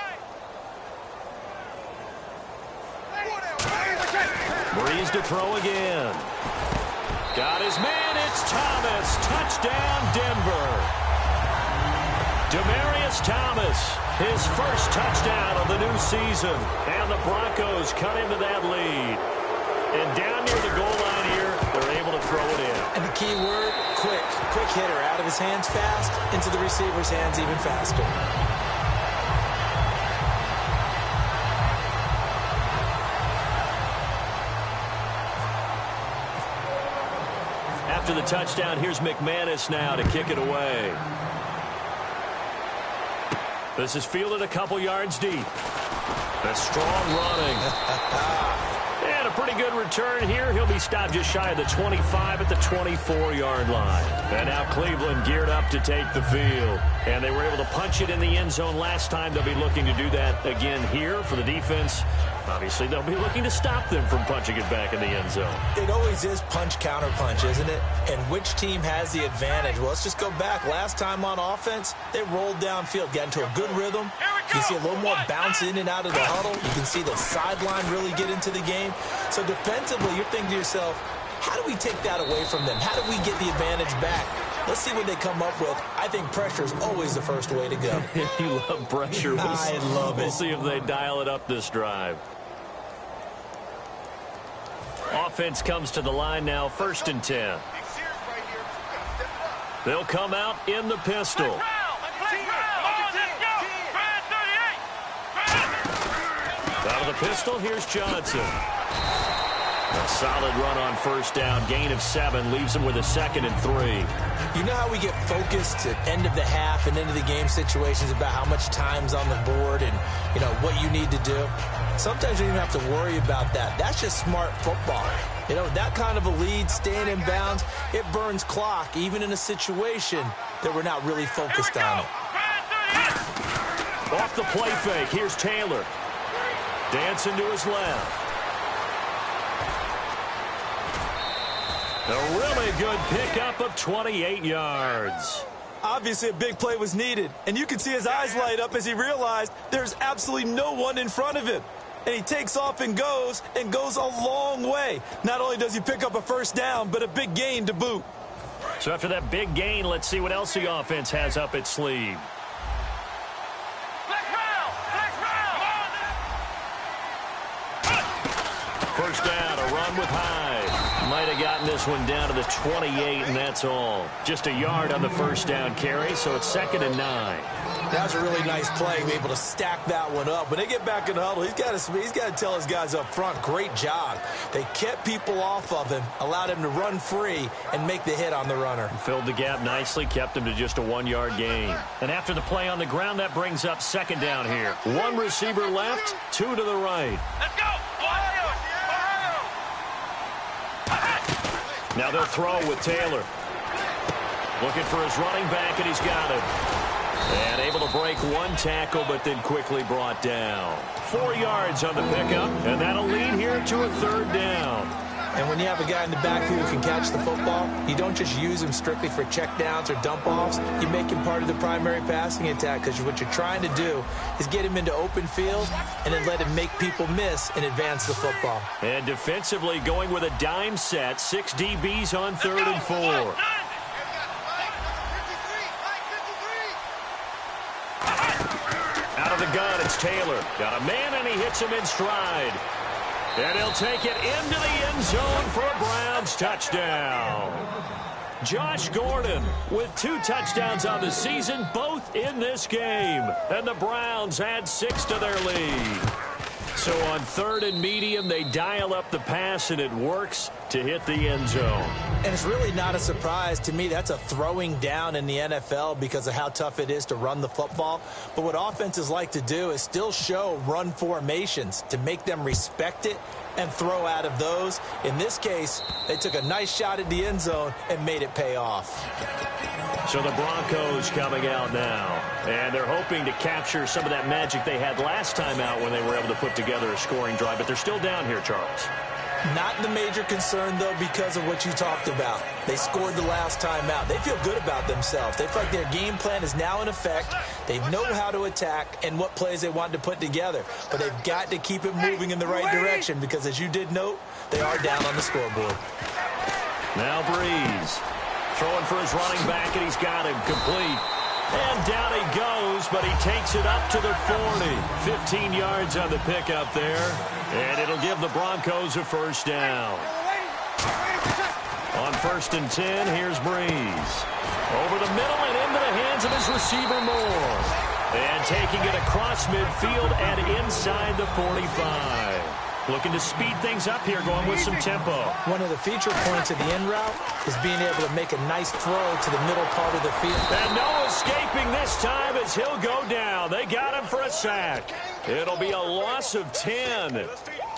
Breeze to throw again. Got his man, it's Thomas. Touchdown, Denver. Demaryius Thomas, his first touchdown of the new season. And the Broncos cut into that lead. And down near the goal line here, they're able to throw it in. And the key word, quick. Quick hitter, out of his hands fast, into the receiver's hands even faster. After the touchdown, here's McManus now to kick it away. This is fielded a couple yards deep. A strong running. And a pretty good return here. He'll be stopped just shy of the 25 at the 24-yard line. And now Cleveland geared up to take the field. And they were able to punch it in the end zone last time. They'll be looking to do that again here for the defense. Obviously, they'll be looking to stop them from punching it back in the end zone. It always is punch, counter punch, isn't it? And which team has the advantage? Well, let's just go back. Last time on offense, they rolled downfield, got into a good rhythm. You can see a little more bounce in and out of the huddle. You can see the sideline really get into the game. So defensively, you're thinking to yourself, how do we take that away from them? How do we get the advantage back? Let's see what they come up with. I think pressure is always the first way to go. You love pressure. I love it. We'll see if they dial it up this drive. Offense comes to the line now, first and 10. They'll come out in the pistol. Out of the pistol, here's Johnson. A solid run on first down. Gain of 7 leaves him with a 2nd and 3. You know how we get focused at end of the half and into the game situations about how much time's on the board and, what you need to do? Sometimes you don't even have to worry about that. That's just smart football. That kind of a lead, staying in bounds, it burns clock, even in a situation that we're not really focused on it. Off the play fake, here's Taylor. Dancing to his left. A really good pickup of 28 yards. Obviously, a big play was needed, and you can see his eyes light up as he realized there's absolutely no one in front of him. And he takes off and goes a long way. Not only does he pick up a first down, but a big gain to boot. So after that big gain, let's see what else the offense has up its sleeve. First down, a run with Hyde. Might have gotten this one down to the 28, and that's all. Just a yard on the first down carry, so it's 2nd and 9. That was a really nice play, able to stack that one up. When they get back in the huddle, he's got to tell his guys up front, great job. They kept people off of him, allowed him to run free, and make the hit on the runner. Filled the gap nicely, kept him to just a 1-yard gain. And after the play on the ground, that brings up 2nd down here. 1 receiver left, 2 to the right. Let's go! Ohio! Now they'll throw with Taylor. Looking for his running back, and he's got him. And able to break 1 tackle, but then quickly brought down. 4 yards on the pickup, and that'll lead here to a 3rd down. And when you have a guy in the backfield who can catch the football, you don't just use him strictly for checkdowns or dump-offs. You make him part of the primary passing attack, because what you're trying to do is get him into open field and then let him make people miss and advance the football. And defensively going with a dime set, 6 DBs on 3rd and 4. Out of the gun, it's Taylor. Got a man, and he hits him in stride. And he'll take it into the end zone for a Browns touchdown. Josh Gordon with 2 touchdowns on the season, both in this game. And the Browns add 6 to their lead. So on 3rd and medium, they dial up the pass, and it works to hit the end zone. And it's really not a surprise to me. That's a throwing down in the NFL because of how tough it is to run the football. But what offenses like to do is still show run formations to make them respect it and throw out of those. In this case, they took a nice shot at the end zone and made it pay off. So the Broncos coming out now, and they're hoping to capture some of that magic they had last time out when they were able to put together a scoring drive, but they're still down here, Charles. Not the major concern, though, because of what you talked about. They scored the last time out. They feel good about themselves. They feel like their game plan is now in effect. They know how to attack and what plays they want to put together. But they've got to keep it moving in the right direction because, as you did note, they are down on the scoreboard. Now Breeze throwing for his running back, and he's got him complete. And down he goes, but he takes it up to the 40. 15 yards on the pickup there. And it'll give the Broncos a first down. On 1st and 10, here's Breeze. Over the middle and into the hands of his receiver Moore. And taking it across midfield and inside the 45. Looking to speed things up here, going with some tempo. One of the feature points of the in route is being able to make a nice throw to the middle part of the field. And no escaping this time as he'll go down. They got him for a sack. It'll be a loss of 10.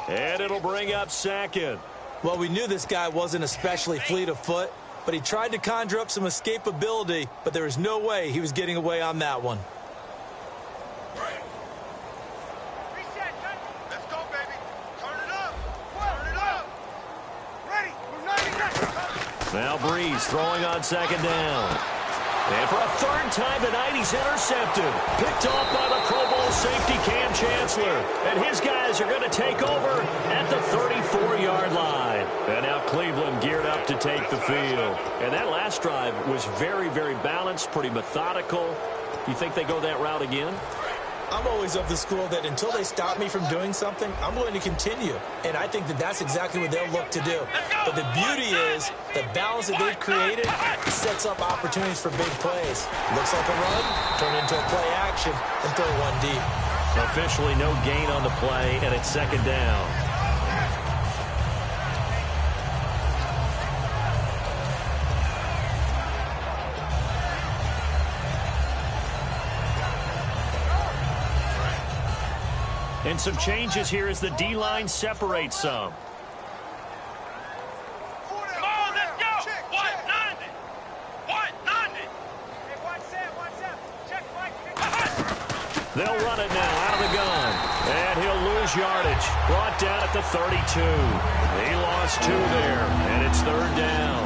And it'll bring up 2nd. Well, we knew this guy wasn't especially fleet of foot, but he tried to conjure up some escapability, but there was no way he was getting away on that one. Now Breeze throwing on 2nd down. And for a 3rd time tonight, he's intercepted. Picked off by the Pro Bowl safety Cam Chancellor. And his guys are going to take over at the 34-yard line. And now Cleveland geared up to take the field. And that last drive was very, very balanced, pretty methodical. You think they go that route again? I'm always of the school that until they stop me from doing something, I'm going to continue. And I think that that's exactly what they'll look to do. But the beauty is the balance that they've created sets up opportunities for big plays. Looks like a run, turn into a play action, and throw one deep. Officially no gain on the play, and it's 2nd down. And some changes here as the D-line separates some. Come on, let's go! 190! 190! Hey, watch that. Check, Mike. They'll run it now out of the gun. And he'll lose yardage. Brought down at the 32. He lost 2 there, and it's 3rd down.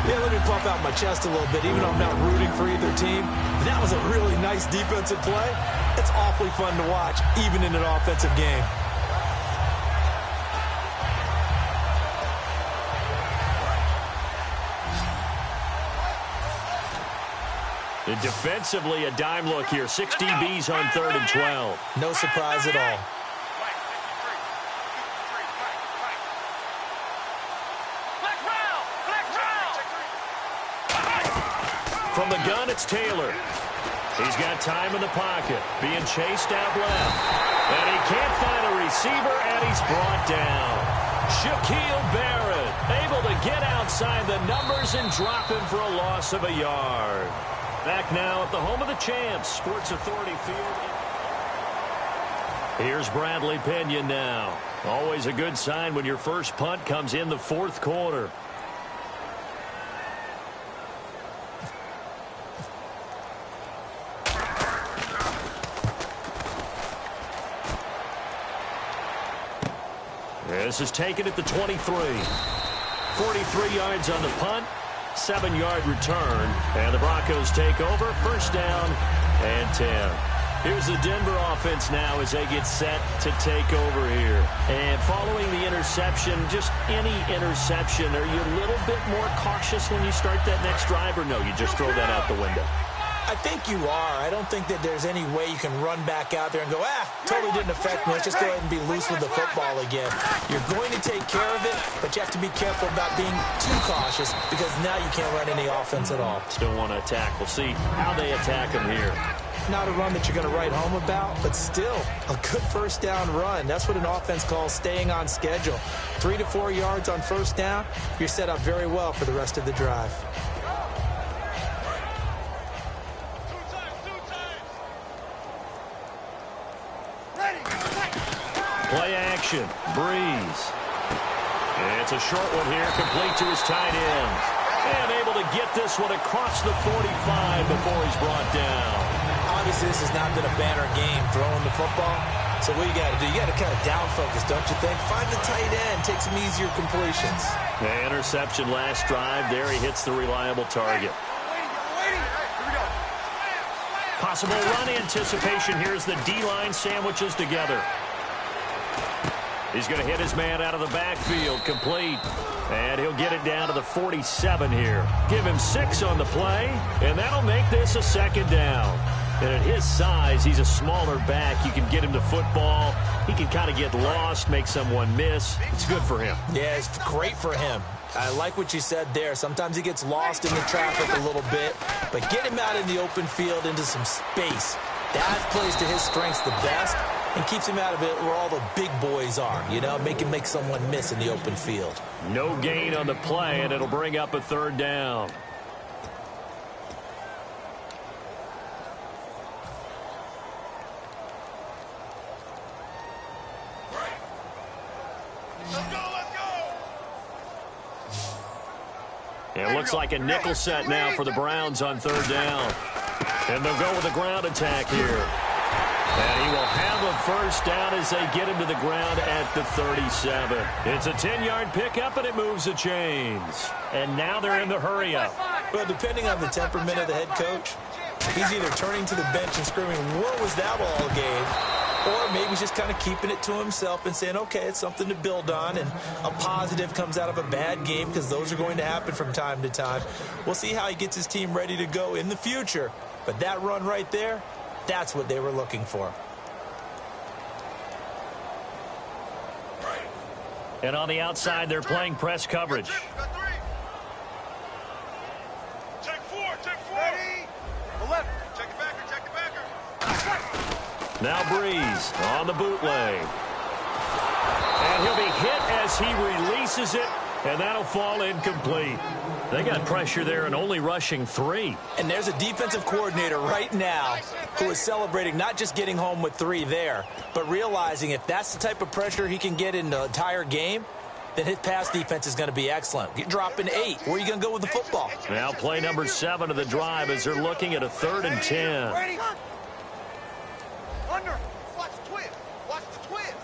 Yeah, let me pump out my chest a little bit. Even though I'm not rooting for either team, that was a really nice defensive play. It's awfully fun to watch, even in an offensive game. And defensively, a dime look here. 6 DBs on 3rd and 12. No surprise at all. From the gun, it's Taylor. He's got time in the pocket, being chased out left. And he can't find a receiver, and he's brought down. Shaquille Barrett able to get outside the numbers and drop him for a loss of a yard. Back now at the home of the champs, Sports Authority Field. Here's Bradley Pinion now. Always a good sign when your first punt comes in the 4th quarter. This is taken at the 23. 43 yards on the punt, 7-yard return, and the Broncos take over. 1st down and 10. Here's the Denver offense now as they get set to take over here. And following the interception, just any interception, are you a little bit more cautious when you start that next drive, or no, you just throw that out the window? I think you are. I don't think that there's any way you can run back out there and go, totally didn't affect me. Let's just go ahead and be loose with the football again. You're going to take care of it, but you have to be careful about being too cautious because now you can't run any offense at all. Still want to attack. We'll see how they attack them here. Not a run that you're going to write home about, but still a good 1st down run. That's what an offense calls staying on schedule. 3 to 4 yards on 1st down, you're set up very well for the rest of the drive. Play action. Breeze. It's a short one here, complete to his tight end. And able to get this one across the 45 before he's brought down. Obviously, this has not been a banner game throwing the football. So what you got to do, you got to kind of down focus, don't you think? Find the tight end, take some easier completions. The interception last drive. There he hits the reliable target. Possible run anticipation. Here's the D-line sandwiches together. He's going to hit his man out of the backfield, complete. And he'll get it down to the 47 here. Give him 6 on the play, and that'll make this a 2nd down. And at his size, he's a smaller back. You can get him to football. He can kind of get lost, make someone miss. It's good for him. Yeah, it's great for him. I like what you said there. Sometimes he gets lost in the traffic a little bit, but get him out in the open field into some space. That plays to his strengths the best and keeps him out of it where all the big boys are, you know, make him make someone miss in the open field. No gain on the play, and it'll bring up a 3rd down. It looks like a nickel set now for the Browns on 3rd down. And they'll go with a ground attack here. And he will have a 1st down as they get him to the ground at the 37. It's a 10-yard pickup, and it moves the chains. And now they're in the hurry-up. Well, depending on the temperament of the head coach, he's either turning to the bench and screaming, what was that all game? Or maybe he's just kind of keeping it to himself and saying, okay, it's something to build on, and a positive comes out of a bad game because those are going to happen from time to time. We'll see how he gets his team ready to go in the future. But that run right there, that's what they were looking for. And on the outside, they're playing press coverage. Check 4. Ready? 11. Check the backer. Now Breeze on the bootleg. And he'll be hit as he releases it And that'll fall incomplete. They got pressure there and only rushing 3. And there's a defensive coordinator right now who is celebrating not just getting home with 3 there, but realizing if that's the type of pressure he can get in the entire game, then his pass defense is going to be excellent. You're dropping 8. Where are you going to go with the football? Now play number 7 of the drive as they're looking at a 3rd and 10. Ready? Under. Watch the twist. Watch the twist.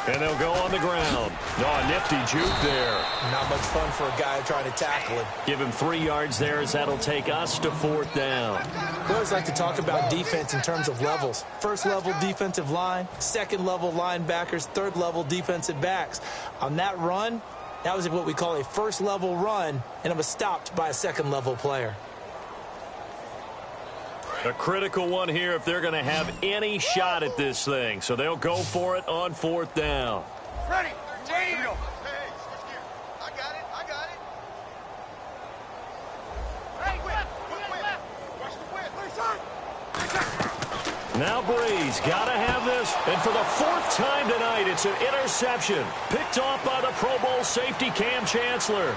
And they'll go on the ground. Oh, a nifty juke there. Not much fun for a guy trying to tackle him. Give him 3 yards there as that'll take us to 4th down. We always like to talk about defense in terms of levels. First level defensive line, second level linebackers, third level defensive backs. On that run, that was what we call a first level run, and it was stopped by a second level player. A critical one here if they're going to have any shot at this thing. So they'll go for it on 4th down. Ready? Ready? I got it. I got it. Hey, left. Watch the whip. Now Breeze got to have this. And for the 4th time tonight, it's an interception. Picked off by the Pro Bowl safety Cam Chancellor.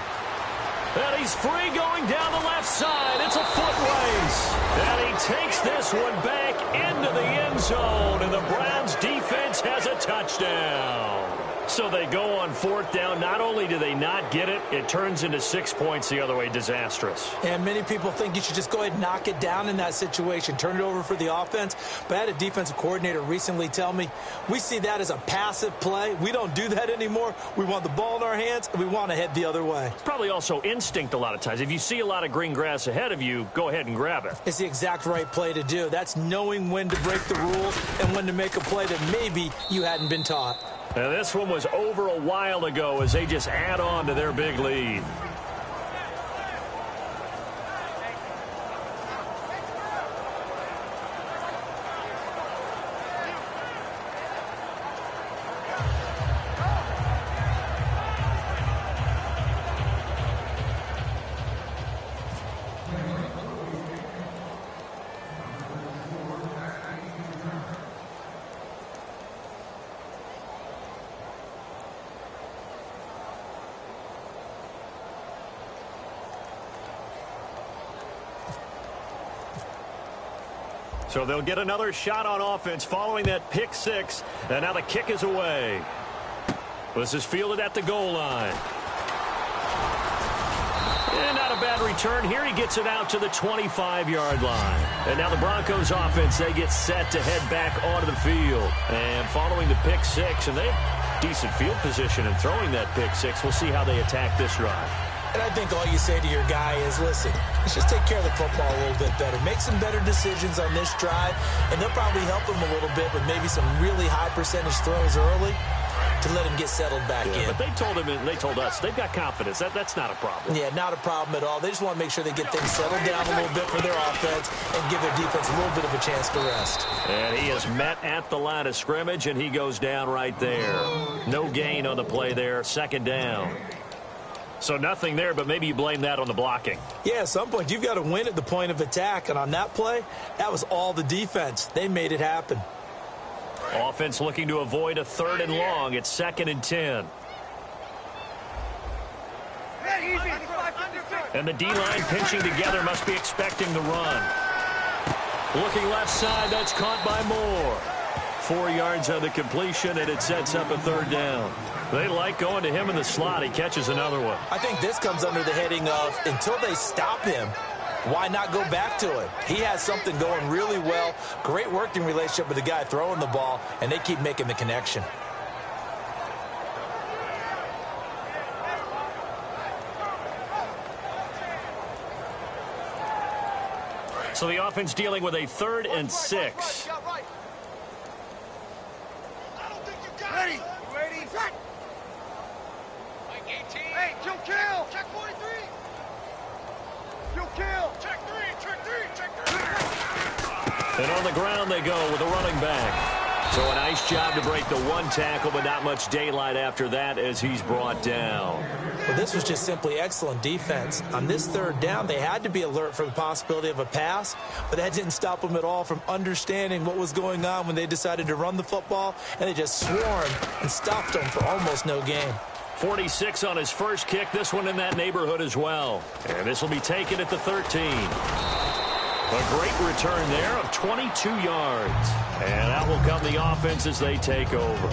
And he's free going down the left side. It's a foot race. And he takes this one back into the end zone. And the Browns defense has a touchdown. So they go on 4th down. Not only do they not get it, it turns into 6 points the other way. Disastrous. And many people think you should just go ahead and knock it down in that situation. Turn it over for the offense. But I had a defensive coordinator recently tell me, we see that as a passive play. We don't do that anymore. We want the ball in our hands, and we want to head the other way. It's probably also instinct a lot of times. If you see a lot of green grass ahead of you, go ahead and grab it. It's the exact right play to do. That's knowing when to break the rules and when to make a play that maybe you hadn't been taught. And this one was over a while ago as they just add on to their big lead. So they'll get another shot on offense following that pick 6. And now the kick is away. This is fielded at the goal line. And not a bad return. Here he gets it out to the 25-yard line. And now the Broncos offense, they get set to head back onto the field. And following the pick 6, and they have decent field position in throwing that pick 6. We'll see how they attack this drive. And I think all you say to your guy is, listen, let's just take care of the football a little bit better. Make some better decisions on this drive, and they'll probably help him a little bit with maybe some really high percentage throws early to let him get settled back in. But they told him, and they told us, they've got confidence. That's not a problem. Yeah, not a problem at all. They just want to make sure they get things settled down a little bit for their offense and give their defense a little bit of a chance to rest. And he is met at the line of scrimmage, and he goes down right there. No gain on the play there. 2nd down. So nothing there, but maybe you blame that on the blocking. Yeah, at some point, you've got to win at the point of attack. And on that play, that was all the defense. They made it happen. Offense looking to avoid a 3rd and long. It's 2nd and 10. And the D-line pinching together, must be expecting the run. Looking left side, that's caught by Moore. 4 yards on the completion, and it sets up a 3rd down. They like going to him in the slot. He catches another one. I think this comes under the heading of, until they stop him, why not go back to it? He has something going really well. Great working relationship with the guy throwing the ball, and they keep making the connection. So the offense dealing with a 3rd and 6. Ready? You ready? Set. Like 18. Hey, kill. Check 43. Kill. Check 3. And on the ground they go with a running back. So a nice job to break the 1 tackle, but not much daylight after that as he's brought down. Well, this was just simply excellent defense. On this 3rd down, they had to be alert for the possibility of a pass, but that didn't stop them at all from understanding what was going on when they decided to run the football, and they just swarmed and stopped them for almost no gain. 46 on his first kick. This one in that neighborhood as well. And this will be taken at the 13. A great return there of 22 yards. And out will come the offense as they take over.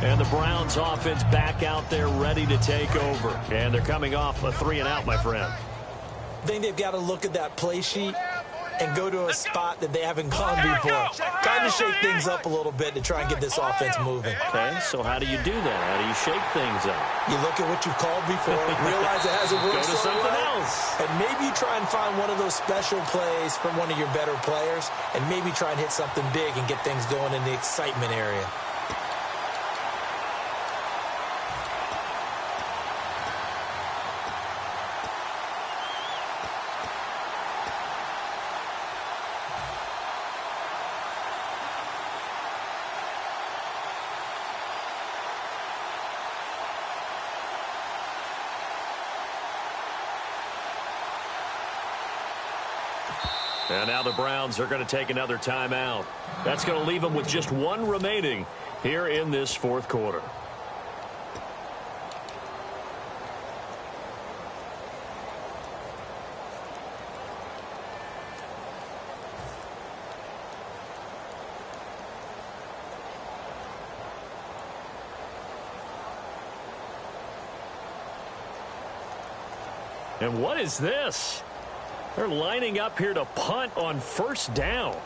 And the Browns offense back out there ready to take over. And they're coming off a 3-and-out, my friend. I think they've got to look at that play sheet and go to a spot that they haven't gone before. Kind of shake things up a little bit to try and get this offense moving. Okay, so how do you do that? How do you shake things up? You look at what you've called before, realize it hasn't worked Go to something else. And maybe you try and find one of those special plays from one of your better players, and maybe try and hit something big and get things going in the excitement area. And now the Browns are going to take another timeout. That's going to leave them with just one remaining here in this fourth quarter. And what is this? They're lining up here to punt on first down.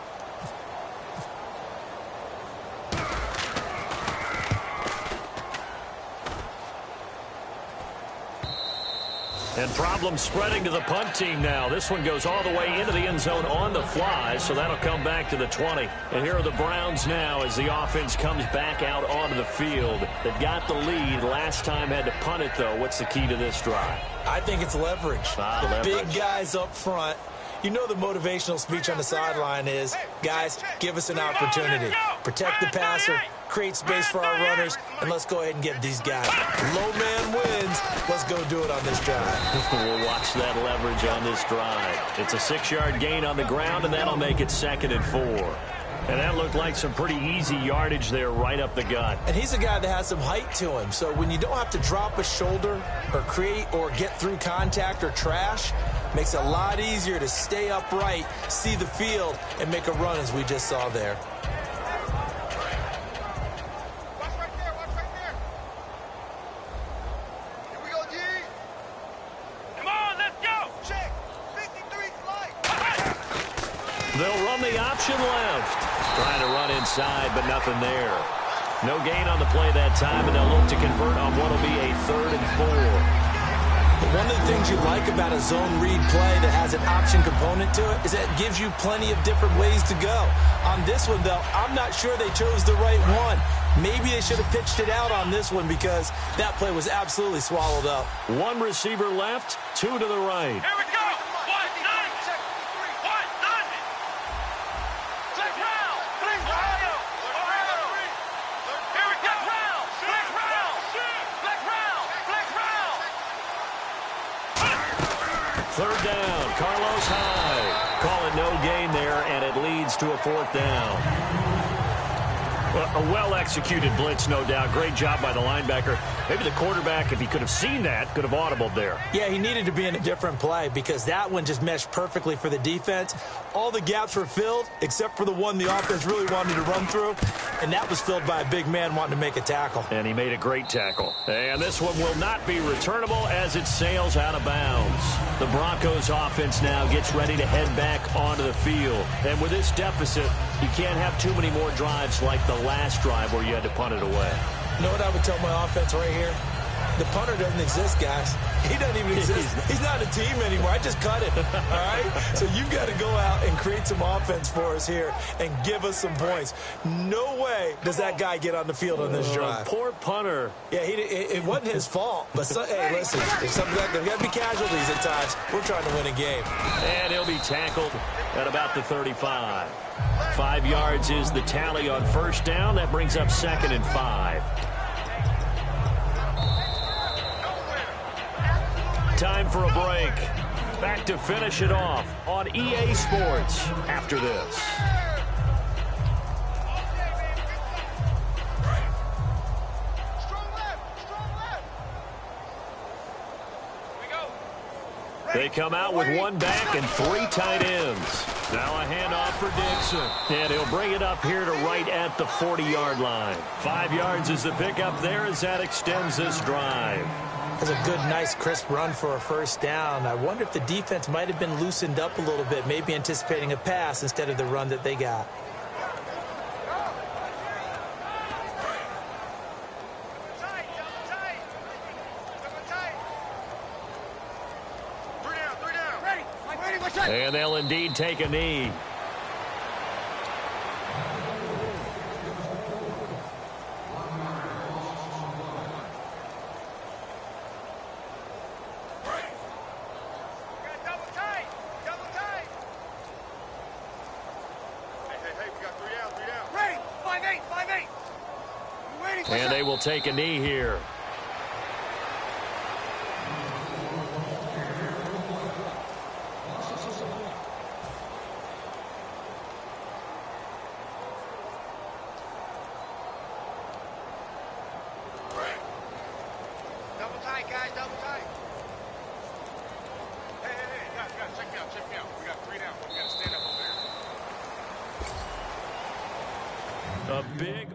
And problems spreading to the punt team now. This one goes all the way into the end zone on the fly, so that'll come back to the 20. And here are the Browns now as the offense comes back out onto the field. They've got the lead. Last time had to punt it, though. What's the key to this drive? I think it's leverage. The big guys up front. You know the motivational speech on the sideline is, guys, give us an opportunity. Protect the passer, create space for our runners, and let's go ahead and get these guys. Low man wins. Let's go do it on this drive. We'll watch that leverage on this drive. It's a 6-yard gain on the ground, and that'll make it 2nd and 4. And that looked like some pretty easy yardage there right up the gut. And he's a guy that has some height to him. So when you don't have to drop a shoulder or create or get through contact or trash, makes it a lot easier to stay upright, see the field, and make a run as we just saw there. Watch right there, watch right there. Here we go, G. Come on, let's go. Check. 53 flight. They'll run the option left. Trying to run inside, but nothing there. No gain on the play that time, and they'll look to convert on what will be a 3rd and 4. One of the things you like about a zone read play that has an option component to it is that it gives you plenty of different ways to go. On this one, though, I'm not sure they chose the right one. Maybe they should have pitched it out on this one because that play was absolutely swallowed up. One receiver left, 2 to the right. Here we go. 190. 190. Flick round. Flick round. Here we go. Round. Flick round. Flick round. Flick round. 3rd down, Carlos Hyde. Calling no gain there, and it leads to a 4th down. Well, a well-executed blitz, no doubt. Great job by the linebacker. Maybe the quarterback, if he could have seen that, could have audibled there. Yeah, he needed to be in a different play because that one just meshed perfectly for the defense. All the gaps were filled except for the one the offense really wanted to run through, and that was filled by a big man wanting to make a tackle. And he made a great tackle. And this one will not be returnable as it sails out of bounds. The Broncos offense now gets ready to head back onto the field. And with this deficit, you can't have too many more drives like the last drive where you had to punt it away. You know what I would tell my offense right here? The punter doesn't exist, guys. He doesn't even exist. He's not a team anymore. I just cut it, all right? So you've got to go out and create some offense for us here and give us some points. No way does that guy get on the field on this drive. Poor punter. Yeah, it wasn't his fault. But, hey, listen, there's something like there's got to be casualties at times. We're trying to win a game. And he'll be tackled at about the 35. 5 yards is the tally on first down. That brings up 2nd and 5. Time for a break. Back to finish it off on EA Sports after this. They come out with one back and three tight ends. Now a handoff for Dixon. And he'll bring it up here to right at the 40-yard line. 5 yards is the pickup there as that extends this drive. That's a good, nice, crisp run for a first down. I wonder if the defense might have been loosened up a little bit, maybe anticipating a pass instead of the run that they got. And they'll indeed take a knee. And they will take a knee here. A big...